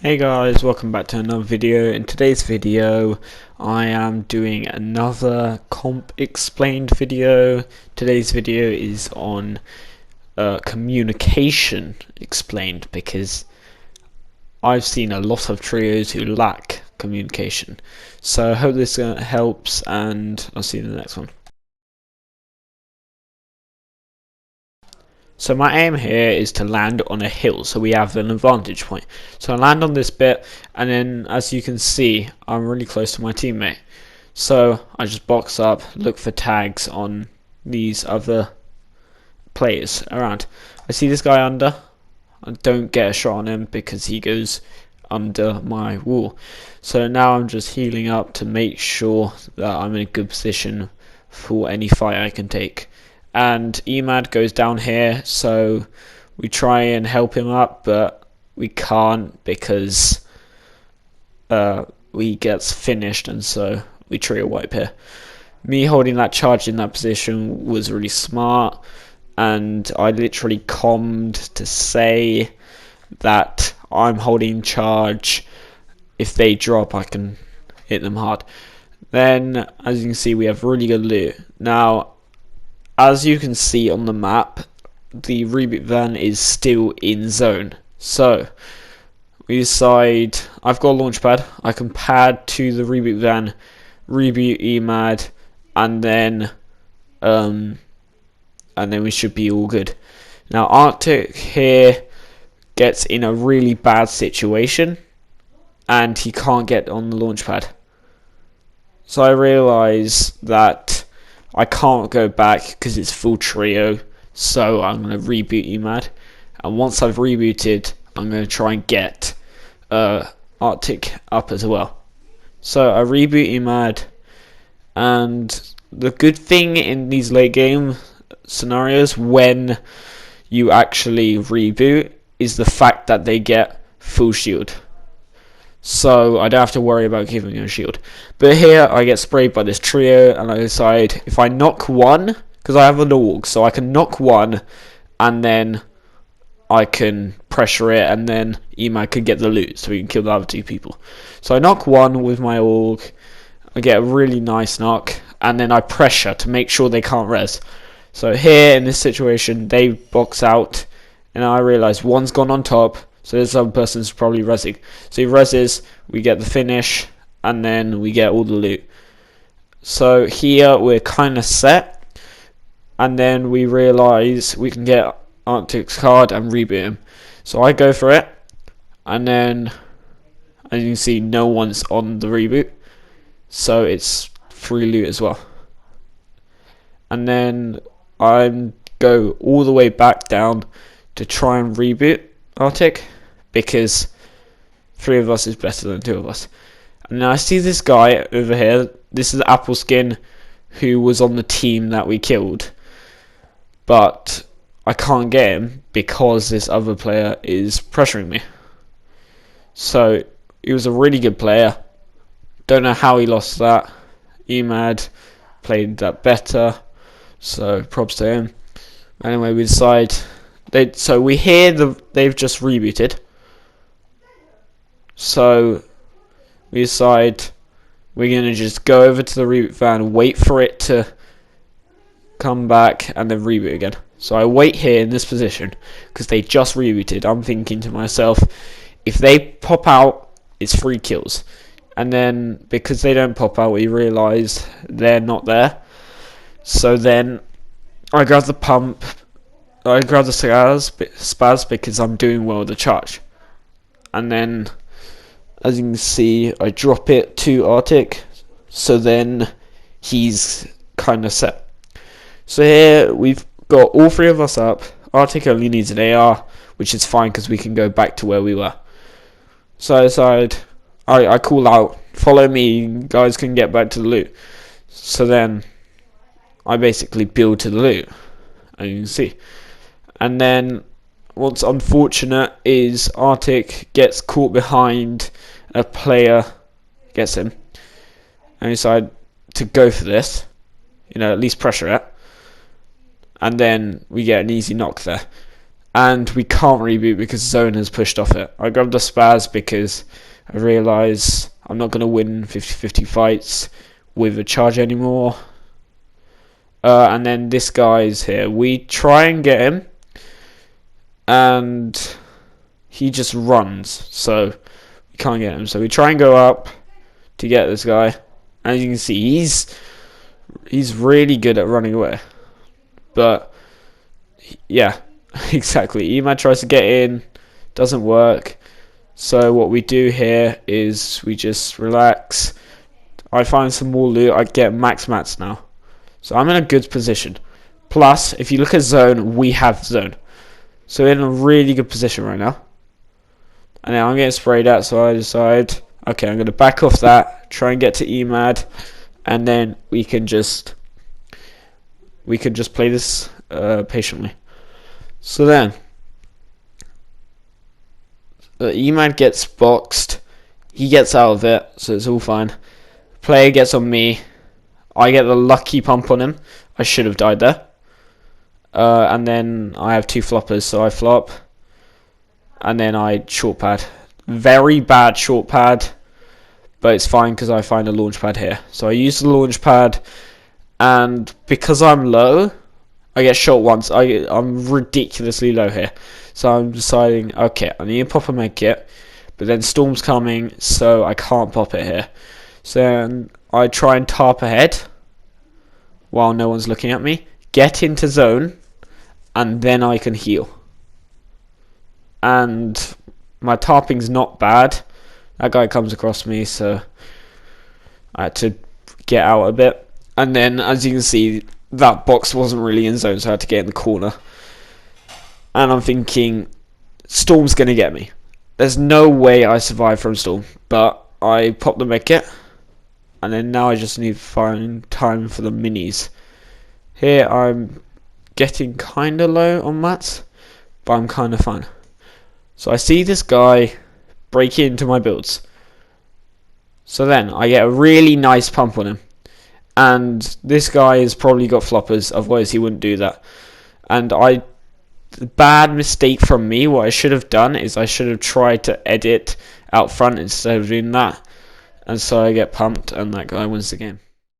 Hey guys, welcome back to another video. In today's video I am doing another comp explained video. Today's video is on communication explained, because I've seen a lot of trios who lack communication. So I hope this helps, and I'll see you in the next one. So my aim here is to land on a hill, so we have an advantage point. So I land on this bit, and then as you can see, I'm really close to my teammate. So I just box up, look for tags on these other players around. I see this guy under. I don't get a shot on him because he goes under my wall. So now I'm just healing up to make sure that I'm in a good position for any fight I can take. And Emad goes down here, so we try and help him up, but we can't because we gets finished, and so we trio wipe here. Me holding that charge in that position was really smart, and I literally commed to say that I'm holding charge. If they drop, I can hit them hard. Then, as you can see, we have really good loot. Now, as you can see on the map, the reboot van is still in zone. So we decide, I've got a launch pad. I can pad to the reboot van, reboot Emad, and then we should be all good. Now Arctic here gets in a really bad situation, and he can't get on the launch pad. So I realise that I can't go back because it's full trio, so I'm going to reboot Emad. And once I've rebooted, I'm going to try and get Arctic up as well. So I reboot Emad, and the good thing in these late game scenarios when you actually reboot is the fact that they get full shield. So I don't have to worry about giving him a shield. But here I get sprayed by this trio, and I decide if I knock one, because I have an AUG, so I can knock one and then I can pressure it, and then Emad could get the loot so he can kill the other two people. So I knock one with my AUG, I get a really nice knock, and then I pressure to make sure they can't res. So here in this situation they box out, and I realise one's gone on top, so this other person's probably resing. So he reses, we get the finish, and then we get all the loot. So here we're kind of set, and then we realise we can get Arctic's card and reboot him. So I go for it, and then as you can see no one's on the reboot, so it's free loot as well. And then I go all the way back down to try and reboot Arctic, because 3 of us is better than 2 of us. And now I see this guy over here. This is Apple Skin, who was on the team that we killed, but I can't get him because this other player is pressuring me. So he was a really good player. Don't know how he lost that. Emad played that better, so props to him. Anyway, we decide. So we hear they've just rebooted. So we decide we're going to just go over to the reboot van, wait for it to come back, and then reboot again. So I wait here in this position because they just rebooted. I'm thinking to myself, if they pop out, it's 3 kills. And then because they don't pop out, we realise they're not there. So then I grab the pump. I grab the spaz because I'm doing well with the charge. And then, as you can see, I drop it to Arctic, so then he's kind of set. So here we've got all 3 of us up. Arctic only needs an AR, which is fine because we can go back to where we were. So I decide, I call out, follow me, you guys can get back to the loot. So then I basically build to the loot, as you can see. And then what's unfortunate is Arctic gets caught behind a player, gets him, and I decide to go for this, at least pressure it, and then we get an easy knock there. and we can't reboot because Zone has pushed off it. I grabbed the Spaz because I realise I'm not going to win 50-50 fights with a charge anymore. And then this guy's here. We try and get him, and he just runs, so we can't get him. So we try and go up to get this guy. As you can see, he's really good at running away. But yeah, exactly. Emad tries to get in, doesn't work. So what we do here is we just relax. I find some more loot. I get max mats now. So I'm in a good position. Plus, if you look at Zone, we have Zone. So we're in a really good position right now. And now I'm getting sprayed at, so I decide, okay, I'm going to back off that, try and get to Emad, and then we can just play this patiently. So then, Emad gets boxed. He gets out of it, so it's all fine. Player gets on me. I get the lucky pump on him. I should have died there. And then I have 2 floppers, so I flop. And then I short pad. Very bad short pad, but it's fine because I find a launch pad here. So I use the launch pad, and because I'm low, I get shot once. I'm ridiculously low here. So I'm deciding, okay, I need to pop a med kit, but then Storm's coming, so I can't pop it here. So then I try and tarp ahead while no one's looking at me, get into Zone, and then I can heal. And my tarping's not bad. That guy comes across me, so I had to get out a bit. And then, as you can see, that box wasn't really in Zone, so I had to get in the corner. And I'm thinking, Storm's going to get me. There's no way I survive from Storm. But I pop the medkit, and then now I just need to find time for the minis. Here I'm getting kind of low on mats, but I'm kind of fine. So I see this guy break into my builds. So then I get a really nice pump on him. And this guy has probably got floppers, otherwise he wouldn't do that. And bad mistake from me, what I should have done is I should have tried to edit out front instead of doing that. And so I get pumped and that guy wins the game.